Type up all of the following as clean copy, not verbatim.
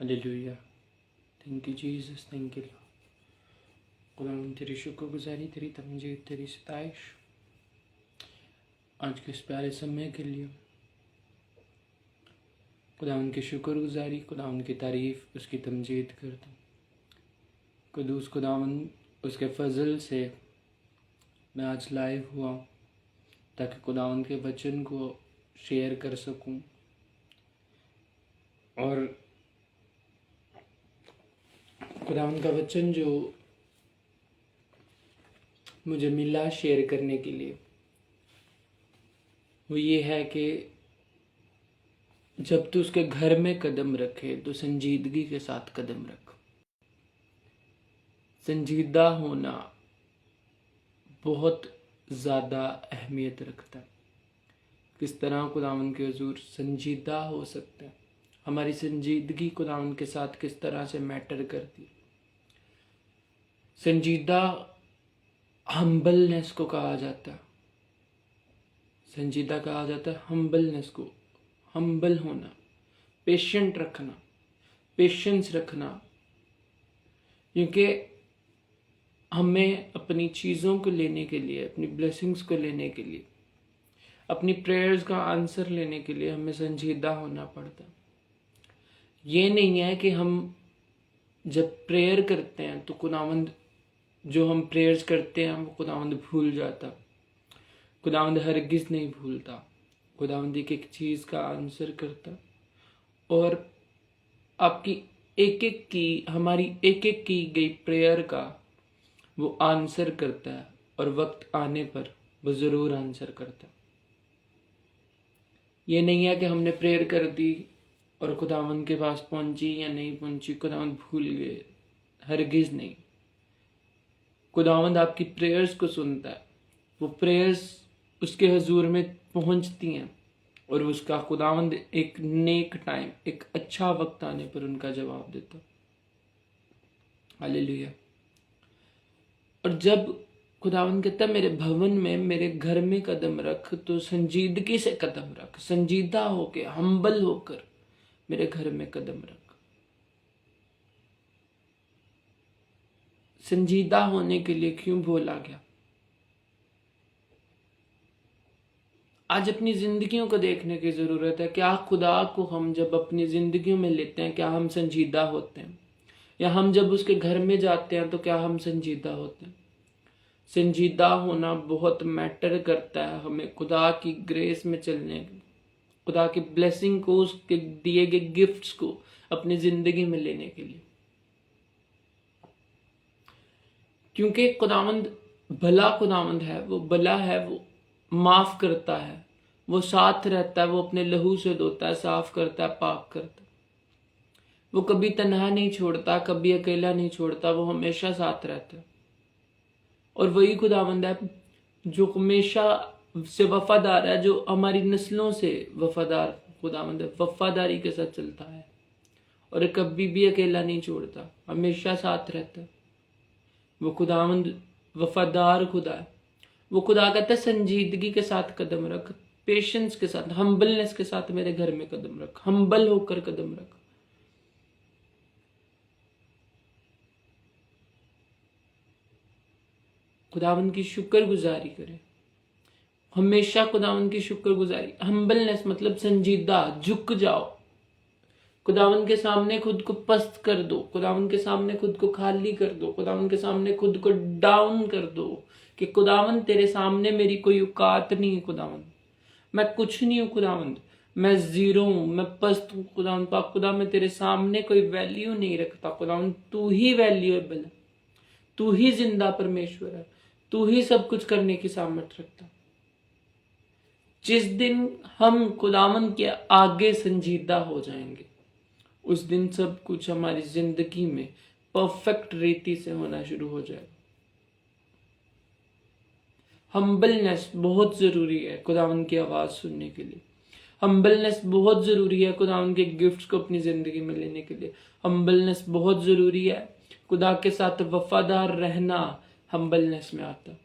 Hallelujah. Thank you Jesus, thank you. खुदावन तेरी शुक्रगुजारी, तेरी तमजीद, तेरी सताइश आज के इस प्यारे समय के लिए। खुदावन की शुक्रगुजारी, खुदावन की तारीफ, उसकी तमजीद करता हूँ। कुदूस खुदावन, उसके फजल से मैं आज लाइव हुआ ताकि खुदावन के वचन को शेयर कर सकूं और खुदावन का वचन जो मुझे मिला शेयर करने के लिए वो ये है कि जब तू उसके घर में कदम रखे तो संजीदगी के साथ कदम रख। संजीदा होना बहुत ज़्यादा अहमियत रखता है। किस तरह खुदावन के हुजूर संजीदा हो सकता है, हमारी संजीदगी खुदावन के साथ किस तरह से मैटर करती है। संजीदा हम्बलनेस को कहा जाता है, संजीदा कहा जाता है हम्बलनेस को। हम्बल होना, पेशेंट रखना, पेशेंस रखना, क्योंकि हमें अपनी चीज़ों को लेने के लिए, अपनी ब्लेसिंग्स को लेने के लिए, अपनी प्रेयर्स का आंसर लेने के लिए हमें संजीदा होना पड़ता। ये नहीं है कि हम जब प्रेयर करते हैं तो खुदावंद जो हम प्रेयर्स करते हैं वो खुदावंद भूल जाता। खुदावंद हरगिज़ नहीं भूलता। खुदावंद एक एक चीज़ का आंसर करता और आपकी एक एक की, हमारी एक एक की गई प्रेयर का वो आंसर करता है और वक्त आने पर वो ज़रूर आंसर करता है। ये नहीं है कि हमने प्रेयर कर दी और खुदावंद के पास पहुंची या नहीं पहुंची, खुदावंद भूल गए। हरगिज़ नहीं। खुदावंद आपकी प्रेयर्स को सुनता है। वो प्रेयर्स उसके हुजूर में पहुंचती हैं और उसका खुदावंद एक नेक टाइम, एक अच्छा वक्त आने पर उनका जवाब देता। हालेलुया। और जब खुदावंद कहता है मेरे भवन में, मेरे घर में कदम रख, तो संजीदगी से कदम रख। संजीदा होकर, हम्बल होकर मेरे घर में कदम रख। संजीदा होने के लिए क्यों बोला गया? आज अपनी जिंदगियों को देखने की जरूरत है। क्या खुदा को हम जब अपनी जिंदगियों में लेते हैं, क्या हम संजीदा होते हैं? या हम जब उसके घर में जाते हैं तो क्या हम संजीदा होते हैं? संजीदा होना बहुत मैटर करता है हमें खुदा की ग्रेस में चलने, खुदा की ब्लेसिंग को, उसके दिए गए गिफ्ट्स को अपनी जिंदगी में लेने के लिए। क्योंकि खुदावंद भला खुदावंद है, वो भला है, वो माफ करता है, वो साथ रहता है, वो अपने लहू से धोता है, साफ करता है, पाक करता है। वो कभी तन्हा नहीं छोड़ता, कभी अकेला नहीं छोड़ता, वो हमेशा साथ रहता है। और वही खुदावंद है जो हमेशा से वफादार है, जो हमारी नस्लों से वफादार खुदावंद है, वफादारी के साथ चलता है और कभी भी अकेला नहीं छोड़ता, हमेशा साथ रहता है। वो खुदावंद वफादार खुदा है। वो खुदा कहता है संजीदगी के साथ कदम रख, पेशेंस के साथ, हम्बलनेस के साथ मेरे घर में कदम रख। हम्बल होकर कदम रख। खुदावंद की शुक्रगुजारी करें, हमेशा खुदावंद की शुक्रगुजारी। हम्बलनेस मतलब संजीदा, झुक जाओ, खुदावंद के सामने खुद को पस्त कर दो, खुदावंद के सामने खुद को खाली कर दो, खुदावंद के सामने खुद को डाउन कर दो कि खुदावंद तेरे सामने मेरी कोई औकात नहीं है। खुदावंद मैं कुछ नहीं हूँ, खुदावंद मैं जीरो हूँ, मैं पस्त हूँ। खुदावंद पाक खुदा, मैं तेरे सामने कोई वैल्यू नहीं रखता। खुदावंद तू ही वैल्यूएबल है, तू ही जिंदा परमेश्वर है, तू ही सब कुछ करने की सामर्थ रखता। जिस दिन हम खुदावंद के आगे संजीदा हो जाएंगे उस दिन सब कुछ हमारी जिंदगी में परफेक्ट रीति से होना शुरू हो जाएगा। हम्बलनेस बहुत जरूरी है खुदावंद की आवाज सुनने के लिए। हम्बलनेस बहुत जरूरी है खुदावंद के गिफ्ट्स को अपनी जिंदगी में लेने के लिए। हम्बलनेस बहुत जरूरी है, खुदा के साथ वफादार रहना हम्बलनेस में आता।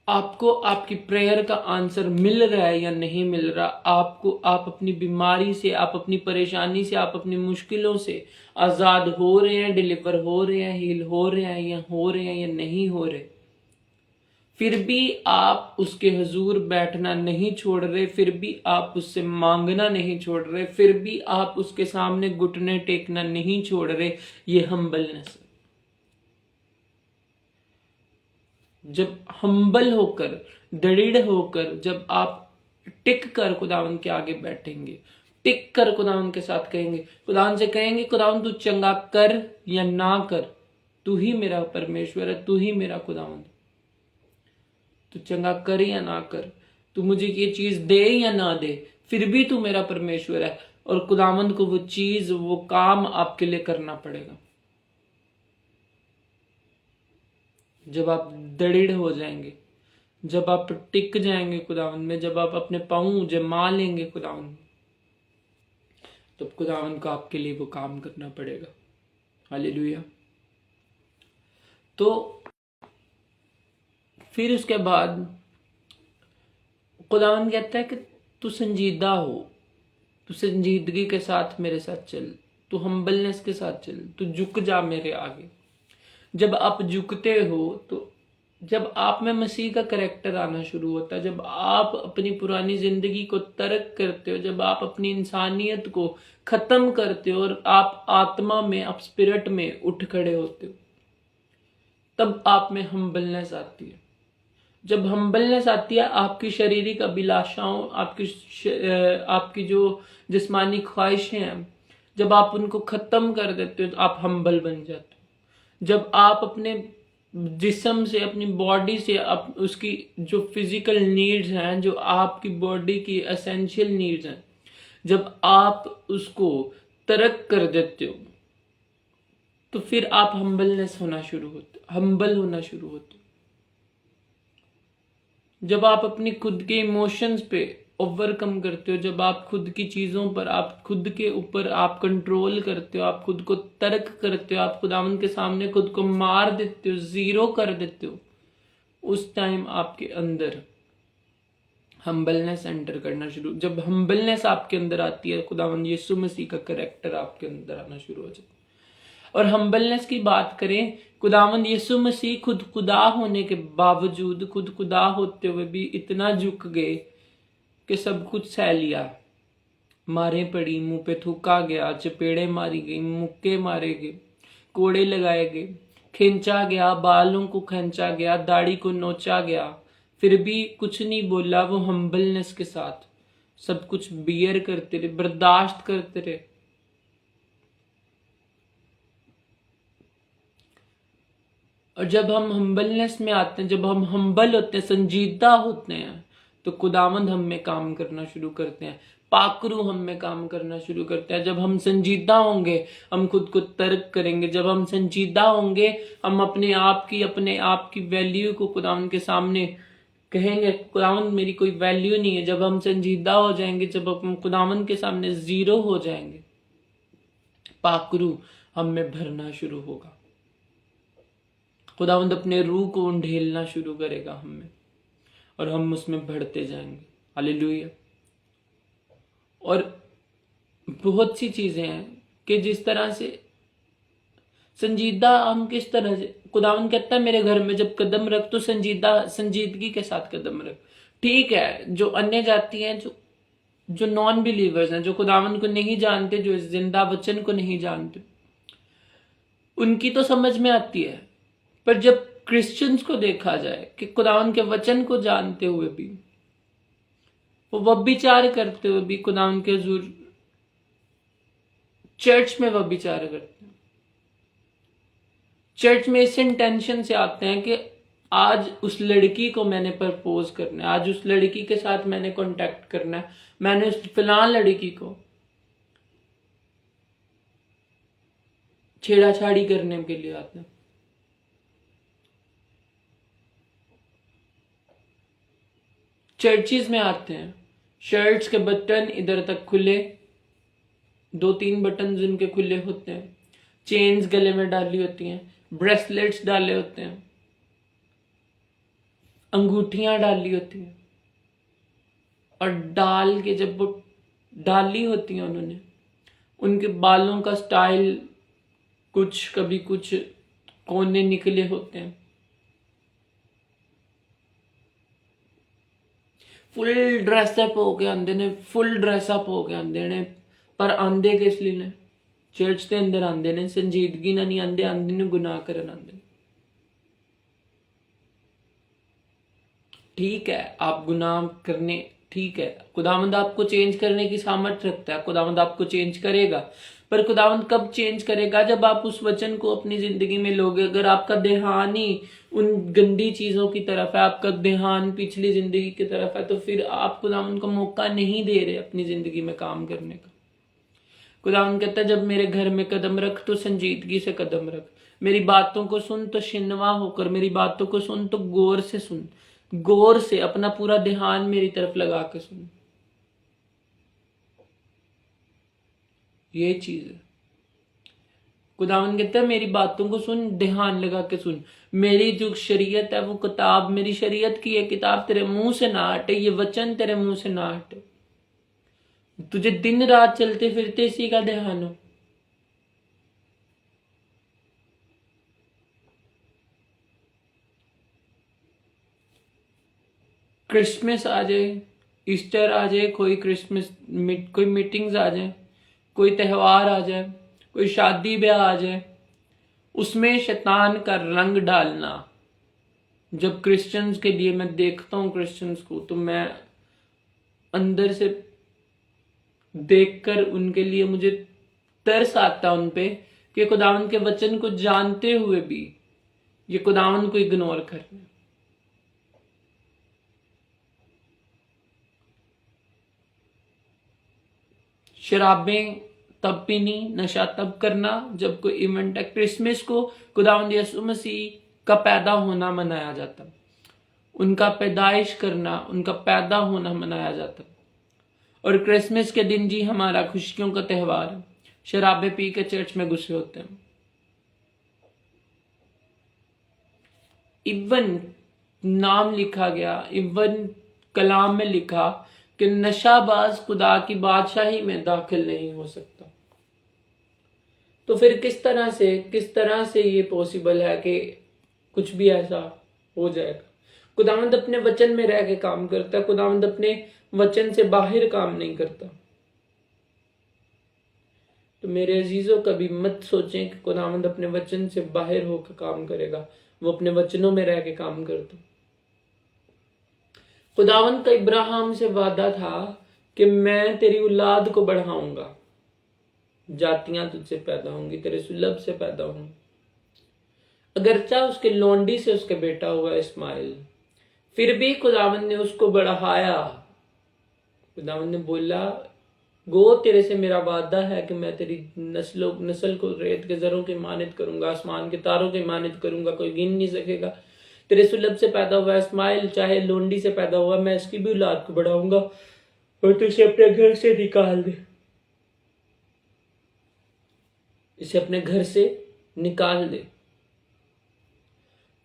आपको आपकी प्रेयर का आंसर मिल रहा है या नहीं मिल रहा, आप अपनी बीमारी से, आप अपनी परेशानी से, आप अपनी मुश्किलों से आज़ाद हो रहे हैं, डिलीवर हो रहे हैं, हील हो रहे हैं या नहीं हो रहे, फिर भी आप उसके हुजूर बैठना नहीं छोड़ रहे, फिर भी आप उससे मांगना नहीं छोड़ रहे, फिर भी आप उसके सामने घुटने टेकना नहीं छोड़ रहे, ये हम्बलनेस। जब हम्बल होकर, दृढ़ होकर, जब आप टिक कर खुदावन के आगे बैठेंगे, टिक कर खुदावन के साथ कहेंगे, खुदावन से कहेंगे, खुदावन तू चंगा कर या ना कर, तू ही मेरा परमेश्वर है, तू ही मेरा खुदावन, तू चंगा कर या ना कर, तू मुझे ये चीज दे या ना दे, फिर भी तू मेरा परमेश्वर है। और खुदावंद को वो चीज, वो काम आपके लिए करना पड़ेगा। जब आप दृढ़ हो जाएंगे, जब आप टिक जाएंगे खुदावंद में, जब आप अपने पांव जमा लेंगे खुदावंद, तब खुदावंद को आपके लिए वो काम करना पड़ेगा। हालेलुया। तो फिर उसके बाद खुदावंद कहता है कि तू संजीदा हो, तू संजीदगी के साथ मेरे साथ चल, तू हम्बलनेस के साथ चल, तू झुक जा मेरे आगे। जब आप झुकते हो, तो जब आप में मसीह का करैक्टर आना शुरू होता है, जब आप अपनी पुरानी जिंदगी को तर्क करते हो, जब आप अपनी इंसानियत को खत्म करते हो और आप आत्मा में, आप स्पिरिट में उठ खड़े होते हो, तब आप में हम्बलनेस आती है। जब हम्बलनेस आती है, आपकी शारीरिक अभिलाषाओं, आपकी जो जिस्मानी ख्वाहिशें हैं, जब आप उनको खत्म कर देते हो, तो आप हम्बल बन जाते हो। जब आप अपने जिस्म से, अपनी बॉडी से, उसकी जो फिजिकल नीड्स हैं, जो आपकी बॉडी की एसेंशियल नीड्स हैं, जब आप उसको तर्क कर देते हो, तो फिर आप हम्बल होना शुरू होते। जब आप अपनी खुद के इमोशंस पे ओवरकम करते हो, जब आप खुद की चीजों पर, आप खुद के ऊपर आप कंट्रोल करते हो, आप खुद को तर्क करते हो, आप खुदावंद के सामने खुद को मार देते हो, जीरो कर देते हो, उस टाइम आपके अंदर हम्बलनेस एंटर करना शुरू। जब हम्बलनेस आपके अंदर आती है, खुदावंद यीशु मसीह का करैक्टर आपके अंदर आना शुरू हो जाता है। और हम्बलनेस की बात करें, खुदावंद यीशु मसीह खुद खुदा होने के बावजूद, खुद खुदा होते हुए भी इतना झुक गए कि सब कुछ सह लिया। मारे पड़ी, मुंह पे थूका गया, चपेड़े मारी गई, मुक्के मारे गए, कोड़े लगाए गए, खींचा गया, बालों को खींचा गया, दाढ़ी को नोचा गया, फिर भी कुछ नहीं बोला। वो हम्बलनेस के साथ सब कुछ बियर करते रहे, बर्दाश्त करते रहे। और जब हम हम्बलनेस में आते हैं, जब हम हम्बल होते हैं, संजीदा होते हैं, तो खुदावंद हम में काम करना शुरू करते हैं, पाकरू हम में काम करना शुरू करते हैं। जब हम संजीदा होंगे, हम खुद को तर्क करेंगे। जब हम संजीदा होंगे, हम अपने आप की वैल्यू को खुदावंद के सामने कहेंगे, खुदावंद मेरी कोई वैल्यू नहीं है। जब हम संजीदा हो जाएंगे, जब हम खुदावंद के सामने जीरो हो जाएंगे, पाकरू हम में भरना शुरू होगा। खुदावंद अपने रूह को उंडेलना शुरू करेगा हम में, और हम उसमें बढ़ते जाएंगे। हालेलुया। और बहुत सी चीजें हैं कि जिस तरह से संजीदा हम, किस तरह से खुदावंद कहता है मेरे घर में जब कदम रख, तो संजीदगी के साथ कदम रख। ठीक है, जो अन्य जाति हैं, जो नॉन बिलीवर्स हैं, जो खुदावंद को नहीं जानते, जो इस जिंदा वचन को नहीं जानते, उनकी तो समझ में आती है। पर जब क्रिश्चियंस को देखा जाए कि खुदावन के वचन को जानते हुए भी, वो व्यभिचार करते हुए भी खुदावन के हुजूर चर्च में व्यभिचार करते हैं, चर्च में इस इंटेंशन से आते हैं कि आज उस लड़की को मैंने प्रपोज करना है, आज उस लड़की के साथ मैंने कांटेक्ट करना है, मैंने उस फिलहाल लड़की को छेड़ाछाड़ी करने के लिए आते हैं। चर्चिज में आते हैं, शर्ट्स के बटन इधर तक खुले, 2-3 बटन जिनके खुले होते हैं, चेन्स गले में डाली होती हैं, ब्रेसलेट्स डाले होते हैं, अंगूठियां डाली होती हैं, और डाल के जब वो डाली होती हैं उन्होंने, उनके बालों का स्टाइल कुछ, कभी कुछ कोने निकले होते हैं, फुल ड्रेसअप हो के आंदे ने, फुल ड्रेसअप हो के आंदे ने, पर आंदे किस लिए ने? चर्च के अंदर आंदे ने संजीदगी ना नहीं आंदे, आंदे ने गुनाह करन आंदे। ठीक है, आप गुनाह करने, ठीक है, खुदावंद आपको चेंज करने की सामर्थ्य रखता है, खुदावंद आपको चेंज करेगा, पर खुदावंद कब चेंज करेगा? जब आप उस वचन को अपनी जिंदगी में लोगे। अगर आपका ध्यान ही उन गंदी चीजों की तरफ है, आपका ध्यान पिछली जिंदगी की तरफ है, तो फिर आप खुदावंद को मौका नहीं दे रहे अपनी जिंदगी में काम करने का। खुदावंद कहता है, जब मेरे घर में कदम रख तो संजीदगी से कदम रख, मेरी बातों को सुन तो शिनवा होकर, मेरी बातों को सुन तो गौर से सुन, गौर से अपना पूरा ध्यान मेरी तरफ लगा के सुन। ये चीज है। खुदावन कहता है, मेरी बातों को सुन, ध्यान लगा के सुन। मेरी जो शरीयत है वो किताब, मेरी शरीयत की ये किताब तेरे मुंह से ना हटे, ये वचन तेरे मुंह से ना हटे। तुझे दिन रात चलते फिरते इसी का ध्यान हो। क्रिसमस आ जाए, ईस्टर आ जाए, कोई क्रिसमस कोई मीटिंग्स आ जाए, कोई त्यौहार आ जाए, कोई शादी ब्याह आ जाए, उसमें शैतान का रंग डालना। जब क्रिश्चियंस के लिए मैं देखता हूं क्रिश्चियंस को, तो मैं अंदर से देखकर उनके लिए मुझे तरस आता उन पे कि खुदावंद के वचन को जानते हुए भी ये खुदावंद को इग्नोर कर रहे हैं। शराबें तब पीनी, नशा तब करना जब कोई इवेंट है। क्रिसमस को खुदावंद यीशु मसीह का पैदा होना मनाया जाता, उनका पैदाइश करना, उनका पैदा होना मनाया जाता। और क्रिसमस के दिन जी हमारा खुशियों का त्यौहार है। शराबें पी के चर्च में घुसे होते हैं। इवन नाम लिखा गया, इवन कलाम में लिखा कि नशाबाज खुदा की बादशाही में दाखिल नहीं हो सकता। तो फिर किस तरह से ये पॉसिबल है कि कुछ भी ऐसा हो जाएगा? खुदावंद अपने वचन में रह के काम करता है, खुदावंद अपने वचन से बाहर काम नहीं करता। तो मेरे अजीजों, कभी मत सोचें कि खुदावंद अपने वचन से बाहर होकर काम करेगा। वो अपने वचनों में रह के काम करता। खुदावंद का इब्राहिम से वादा था कि मैं तेरी औलाद को बढ़ाऊंगा, जातियां तुझसे पैदा होंगी, तेरे सुलभ से पैदा होंगी। अगरचा उसके लोंडी से उसके बेटा हुआ इस्माइल, फिर भी खुदावंद ने उसको बढ़ाया। खुदावंद ने बोला, गो तेरे से मेरा वादा है कि मैं तेरी नस्ल को रेत के जरों की मानित करूंगा, आसमान के तारों की मानित करूंगा, कोई गिन नहीं सकेगा। तेरे सुलभ से पैदा हुआ इस्माइल, चाहे लोंडी से पैदा हुआ, मैं इसकी भी औलाद को बढ़ाऊंगा और तू इसे अपने घर से निकाल दे, इसे अपने घर से निकाल दे।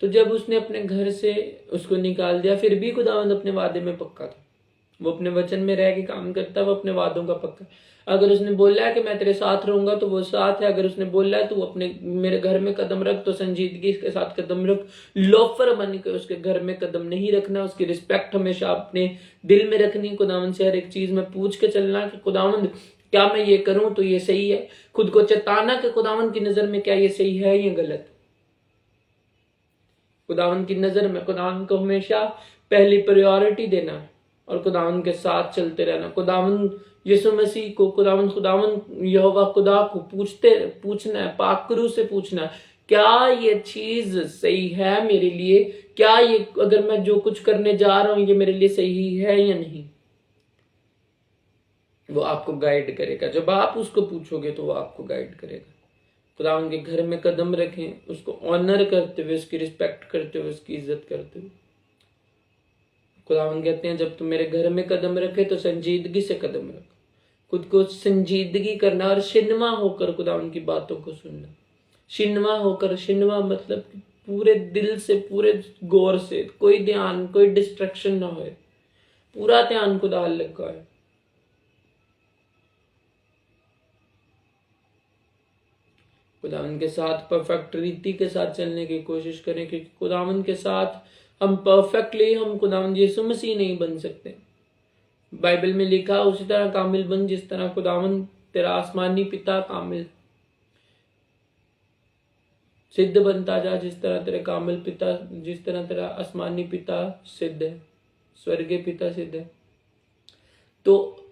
तो जब उसने अपने घर से उसको निकाल दिया, फिर भी खुदावंद अपने वादे में पक्का था। वो अपने वचन में रह के काम करता, वो अपने वादों का पक्का। अगर उसने बोला है कि मैं तेरे साथ रहूंगा तो वो साथ है। अगर उसने बोला है तू अपने मेरे घर में कदम रख तो संजीदगी के साथ कदम रख। लोफर बन के उसके घर में कदम नहीं रखना। उसकी रिस्पेक्ट हमेशा अपने दिल में रखनी। खुदावंद से हर एक चीज में पूछ के चलना कि खुदावंद क्या मैं ये करूं तो ये सही है। खुद को चेताना कि खुदावंद की नजर में क्या ये सही है या गलत। खुदावंद की नजर में खुदावंद को हमेशा पहली प्रायोरिटी देना है और खुदावंद के साथ चलते रहना। खुदावंद यीशु मसीह को, खुदावंद यहोवा खुदा को पूछना है, पाकरू से पूछना है, क्या ये चीज सही है मेरे लिए? क्या ये अगर मैं जो कुछ करने जा रहा हूं ये मेरे लिए सही है या नहीं? वो आपको गाइड करेगा। जब आप उसको पूछोगे तो वो आपको गाइड करेगा। खुदावंद के घर में कदम रखें, उसको ऑनर करते हुए, उसकी रिस्पेक्ट करते हुए, उसकी इज्जत करते हुए। खुदावंद कहते हैं जब तुम मेरे घर में कदम रखे तो संजीदगी से कदम रख। खुद को संजीदगी करना और शिनवा होकर खुदावंद की बातों को सुनना। शिनवा होकर, शिनवा मतलब पूरे दिल से, पूरे गौर से, कोई ध्यान, कोई डिस्ट्रैक्शन ना हो, पूरा ध्यान खुदा लगा है। खुदावन के साथ परफेक्ट रीति के साथ चलने की कोशिश करें, क्योंकि खुदावन के साथ हम परफेक्टली, हम खुदावन यीशु मसीह नहीं बन सकते। बाइबल में लिखा उसी तरह कामिल बन जिस तरह खुदावन तेरा आसमानी पिता कामिल, सिद्ध बनता जा जिस तरह तेरे कामिल पिता, जिस तरह तेरा आसमानी पिता सिद्ध है, स्वर्गीय पिता सिद्ध है। तो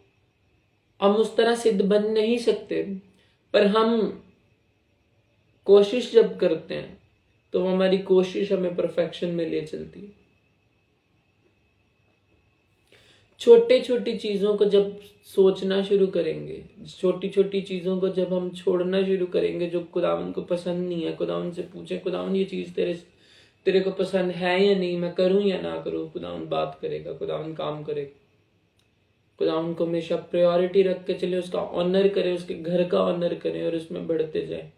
हम उस तरह सिद्ध बन नहीं सकते, पर हम कोशिश जब करते हैं तो हमारी कोशिश हमें परफेक्शन में ले चलती है। छोटे छोटी चीजों को जब सोचना शुरू करेंगे, छोटी छोटी चीजों को जब हम छोड़ना शुरू करेंगे जो खुदावन को पसंद नहीं है, खुदावन से पूछे खुदावन ये चीज तेरे को पसंद है या नहीं, मैं करूं या ना करूं, खुदावन बात करेगा, खुदावन काम करेगा। खुदावन को हमेशा प्रायोरिटी रख के चले, उसका ऑनर करें, उसके घर का ऑनर करें और उसमें बढ़ते जाए।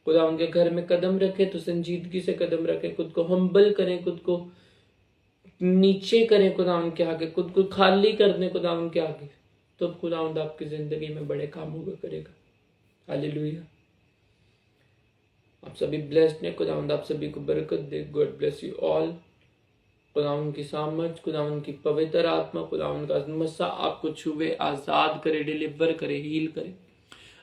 खुदावन के घर में कदम रखे तो संजीदगी से कदम रखे, खुद को हम्बल करें, खुद को नीचे करें खुदावन के आगे, खुद को खाली कर दें खुदावन के आगे, तो खुदावन आपकी जिंदगी में बड़े काम होगा करेगा। हालेलुया। आप सभी ब्लेस्ड हैं, खुदावन आप सभी को बरकत दे। God bless you all. खुदावन की सामर्थ, खुदावन की पवित्र आत्मा, खुदावन का मस्सा आपको छुए, आजाद करे, डिलीवर करे, हील करे।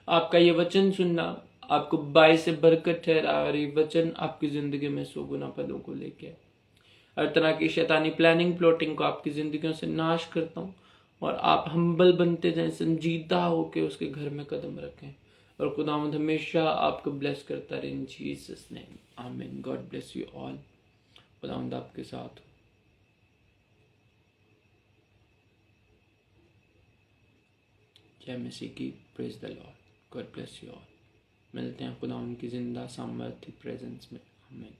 आपका ये वचन सुनना आपको बाय से बरकत ठहरा और ये वचन आपकी जिंदगी में 100 गुना पदों को लेके आए। हर तरह की शैतानी प्लानिंग प्लॉटिंग को आपकी जिंदगियों से नाश करता हूँ और आप हम्बल बनते जाएं, संजीदा होके उसके घर में कदम रखें और खुदावंद हमेशा आपको ब्लेस करता रहे। इन जीसस नेम, आमीन। God bless you all. खुदावंद आपके साथ हो। जय मसीह की। Praise the Lord. God bless you all. मिलते हैं खुदावंद की जिंदा सामर्थ्य प्रेजेंस में। आमीन।